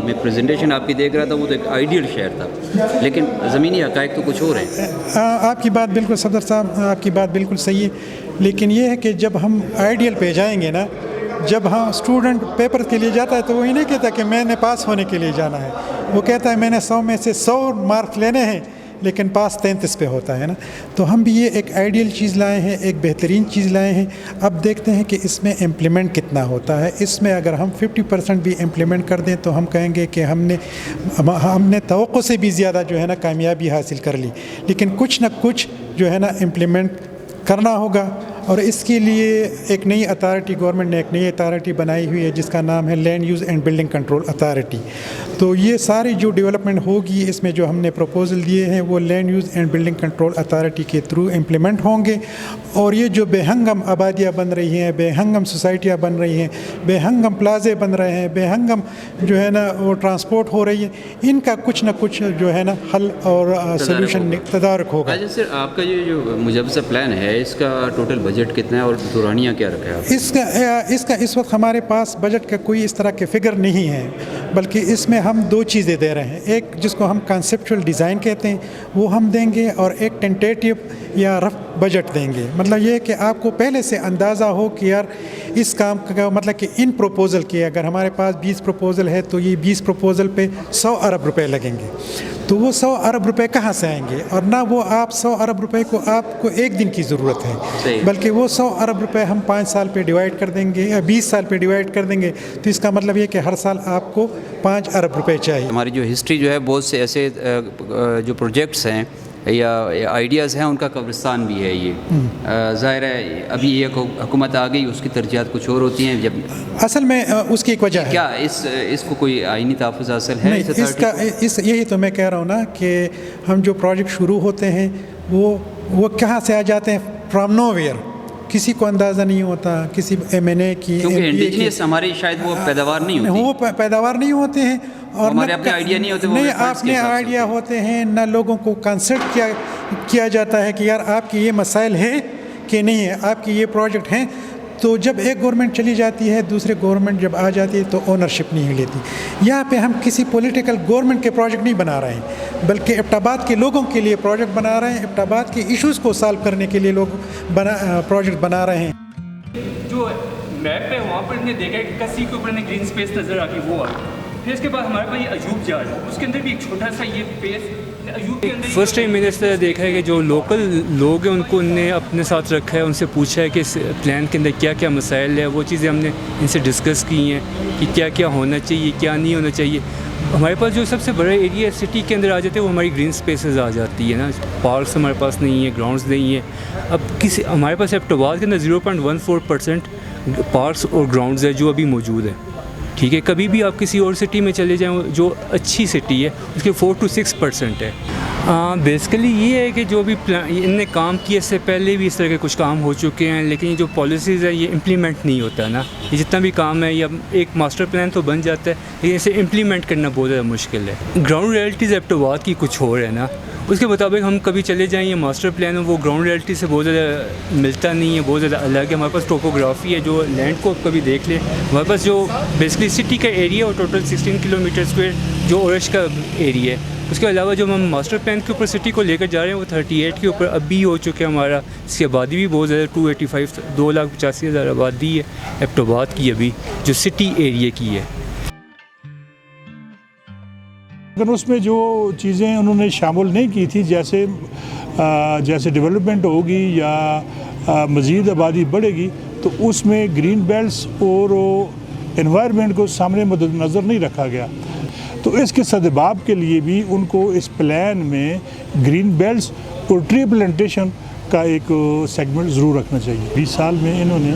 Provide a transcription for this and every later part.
میں پریزنٹیشن آپ کی دیکھ رہا تھا وہ تو ایک آئیڈیل شہر تھا، لیکن زمینی حقائق تو کچھ اور ہیں۔ آپ کی بات بالکل صدر صاحب، آپ کی بات بالکل صحیح ہے، لیکن یہ ہے کہ جب ہم آئیڈیل پہ جائیں گے نا، جب ہاں اسٹوڈنٹ پیپر کے لیے جاتا ہے تو وہی نہیں کہتا کہ میں نے پاس ہونے کے لیے جانا ہے، وہ کہتا ہے میں نے 100 میں سے 100 مارکس لینے ہیں لیکن پاس 33 پہ ہوتا ہے نا۔ تو ہم بھی یہ ایک آئیڈیل چیز لائے ہیں، ایک بہترین چیز لائے ہیں۔ اب دیکھتے ہیں کہ اس میں امپلیمنٹ کتنا ہوتا ہے۔ اس میں اگر ہم 50% بھی امپلیمنٹ کر دیں تو ہم کہیں گے کہ ہم نے توقع سے بھی زیادہ جو ہے نا کامیابی حاصل کر لی، لیکن کچھ نہ کچھ جو ہے نا امپلیمنٹ کرنا ہوگا۔ اور اس کے لیے ایک نئی اتھارٹی، گورنمنٹ نے ایک نئی اتھارٹی بنائی ہوئی ہے جس کا نام ہے land use and building control authority. تو یہ ساری جو ڈیولپمنٹ ہوگی، اس میں جو ہم نے پروپوزل دیے ہیں وہ land use and building control authority کے تھرو امپلیمنٹ ہوں گے۔ اور یہ جو بے ہنگم آبادیاں بن رہی ہیں، بے ہنگم سوسائٹیاں بن رہی ہیں، بے ہنگم پلازے بن رہے ہیں، بے ہنگم جو ہے نا وہ ٹرانسپورٹ ہو رہی ہے، ان کا کچھ نہ کچھ جو ہے نا حل اور سولوشن تدارک ہوگا۔ سر، آپ کا یہ جو مجوزہ پلان ہے اس کا ٹوٹل بجٹ کتنا ہے اور دورانیہ کیا رکھا ہے آپ؟ اس کا اس وقت ہمارے پاس بجٹ کا کوئی اس طرح کے فگر نہیں ہے، بلکہ اس میں ہم 2 چیزیں دے رہے ہیں۔ ایک جس کو ہم کنسیپچول ڈیزائن کہتے ہیں وہ ہم دیں گے، اور ایک ٹینٹیٹیو یا رف بجٹ دیں گے۔ مطلب یہ کہ آپ کو پہلے سے اندازہ ہو کہ یار اس کام کا مطلب کہ ان پروپوزل کے اگر ہمارے پاس 20 پروپوزل ہے تو یہ 20 پروپوزل پہ 100 ارب روپے لگیں گے۔ تو وہ 100 ارب روپے کہاں سے آئیں گے؟ اور نہ وہ آپ 100 ارب روپے کو آپ کو ایک دن کی ضرورت ہے، بلکہ وہ 100 ارب روپے ہم 5 سال پہ ڈیوائڈ کر دیں گے یا 20 سال پہ ڈیوائڈ کر دیں گے۔ تو اس کا مطلب یہ کہ ہر سال آپ کو 5 ارب روپے چاہیے۔ ہماری جو ہسٹری جو ہے بہت سے ایسے جو پروجیکٹس ہیں یا آئیڈیاز ہیں ان کا قبرستان بھی ہے یہ۔ ظاہر ہے ابھی یہ حکومت آ گئی، اس کی ترجیحات کچھ اور ہوتی ہیں۔ جب اصل میں اس کی ایک وجہ ہے، کیا اس کو کوئی آئینی تحفظ حاصل ہے؟ یہی تو میں کہہ رہا ہوں نا کہ ہم جو پروجیکٹ شروع ہوتے ہیں وہ کہاں سے آ جاتے ہیں؟ فرام نو ویئر، کسی کو اندازہ نہیں ہوتا، کسی MNA کی، کیونکہ انڈیجنس ہماری شاید وہ پیداوار نہیں ہوتی، وہ پیداوار نہیں ہوتے ہیں، اور ہمارے اپنے آئیڈیا نہیں ہوتے، نہیں اپنے آئیڈیا ہوتے ہیں، نہ لوگوں کو کنسلٹ کیا جاتا ہے کہ یار آپ کے یہ مسائل ہیں کہ نہیں ہے، آپ کے یہ پروجیکٹ ہیں۔ تو جب ایک گورنمنٹ چلی جاتی ہے، دوسرے گورنمنٹ جب آ جاتی ہے تو اونرشپ نہیں لیتی۔ یہاں پہ ہم کسی پولیٹیکل گورنمنٹ کے پروجیکٹ نہیں بنا رہے ہیں، بلکہ ایبٹ آباد کے لوگوں کے لیے پروجیکٹ بنا رہے ہیں، ایبٹ آباد کے ایشوز کو سالو کرنے کے لیے لوگ پروجیکٹ بنا رہے ہیں۔ جو میپ ہے وہاں پر نے دیکھا کہ کسی کے اوپر نے گرین اسپیس نظر آ گئی، وہ آ گئی۔ پھر اس کے بعد ہمارے پاس یہ عجوب جہاز ہے، اس کے اندر بھی ایک چھوٹا سا یہ پیس فرسٹ ٹائم میں نے اس طرح دیکھا ہے کہ جو لوکل لوگ ہیں ان کو ان نے اپنے ساتھ رکھا ہے، ان سے پوچھا ہے کہ اس پلان کے اندر کیا کیا مسائل ہے، وہ چیزیں ہم نے ان سے ڈسکس کی ہیں کہ کیا کیا ہونا چاہیے، کیا نہیں ہونا چاہیے۔ ہمارے پاس جو سب سے بڑا ایریا سٹی کے اندر آ جاتے ہیں وہ ہماری گرین اسپیسز آ جاتی ہے نا، پارکس ہمارے پاس نہیں ہیں، گراؤنڈز نہیں ہیں۔ اب ہمارے پاس ایبٹ آباد کے اندر 0.14% پارکس اور گراؤنڈز ہے جو ابھی موجود ہیں، ٹھیک ہے۔ کبھی بھی آپ کسی اور سٹی میں چلے جائیں جو اچھی سٹی ہے اس کے 4 to 6% ہے۔ بیسیکلی یہ ہے کہ جو بھی ان نے کام کیا اس سے پہلے بھی اس طرح کے کچھ کام ہو چکے ہیں، لیکن یہ جو پالیسیز ہے یہ امپلیمنٹ نہیں ہوتا ہے نا۔ یہ جتنا بھی کام ہے یہ ایک ماسٹر پلان تو بن جاتا ہے، لیکن اسے امپلیمنٹ کرنا بہت زیادہ مشکل ہے۔ گراؤنڈ ریئلٹیز ایبٹ آباد کی کچھ اور ہے نا، اس کے مطابق ہم کبھی چلے جائیں، یہ ماسٹر پلان وہ گراؤنڈ ریئلٹی سے بہت زیادہ ملتا نہیں ہے، بہت زیادہ الگ ہے۔ ہمارے پاس ٹوپوگرافی ہے، جو لینڈ کو کبھی دیکھ لیں، ہمارے پاس جو بیسکلی سٹی کا ایریا اور ٹوٹل 16 کلومیٹر اسکوائر جو اورش کا ایریا ہے، اس کے علاوہ جو ہم ماسٹر پلان کے اوپر سٹی کو لے کر جا رہے ہیں وہ 38 کے اوپر اب بھی ہو چکے ہیں ہمارا۔ اس کی آبادی بھی بہت زیادہ 285 2,85,000 آبادی ہے ایبٹ آباد کی ابھی جو سٹی ایریا کی ہے۔ لیکن اس میں جو چیزیں انہوں نے شامل نہیں کی تھی، جیسے جیسے ڈیولپمنٹ ہوگی یا مزید آبادی بڑھے گی تو اس میں گرین بیلٹس اور انوائرمنٹ کو سامنے مد نظر نہیں رکھا گیا. تو اس کے سدباب کے لیے بھی ان کو اس پلان میں گرین بیلٹس اور ٹری پلانٹیشن کا ایک سیگمنٹ ضرور رکھنا چاہیے. 20 سال میں انہوں نے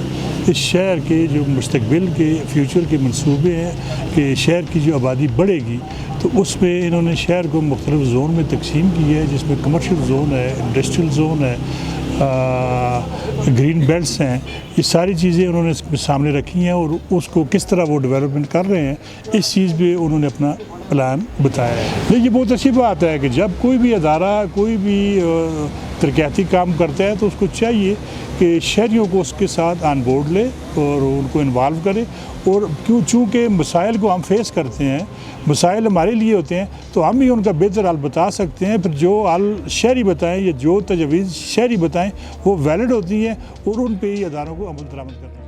اس شہر کے جو مستقبل کے فیوچر کے منصوبے ہیں کہ شہر کی جو آبادی بڑھے گی تو اس میں انہوں نے شہر کو مختلف زون میں تقسیم کی ہے, جس میں کمرشل زون ہے, انڈسٹریل زون ہے, گرین بیلٹس ہیں. یہ ساری چیزیں انہوں نے سامنے رکھی ہیں اور اس کو کس طرح وہ ڈیولپمنٹ کر رہے ہیں اس چیز پہ انہوں نے اپنا پلان بتایا ہے. لیکن یہ بہت اچھی بات ہے کہ جب کوئی بھی ادارہ کوئی بھی ترقیاتی کام کرتا ہے تو اس کو چاہیے کہ شہریوں کو اس کے ساتھ آن بورڈ لے اور ان کو انوالو کرے. اور چونکہ مسائل کو ہم فیس کرتے ہیں, مسائل ہمارے لیے ہوتے ہیں تو ہم ہی ان کا بہتر حل بتا سکتے ہیں. پھر جو حل شہری بتائیں یا جو تجویز شہری بتائیں وہ ویلڈ ہوتی ہیں اور ان پہ ہی اداروں کو عمل درآمد کرنا ہے.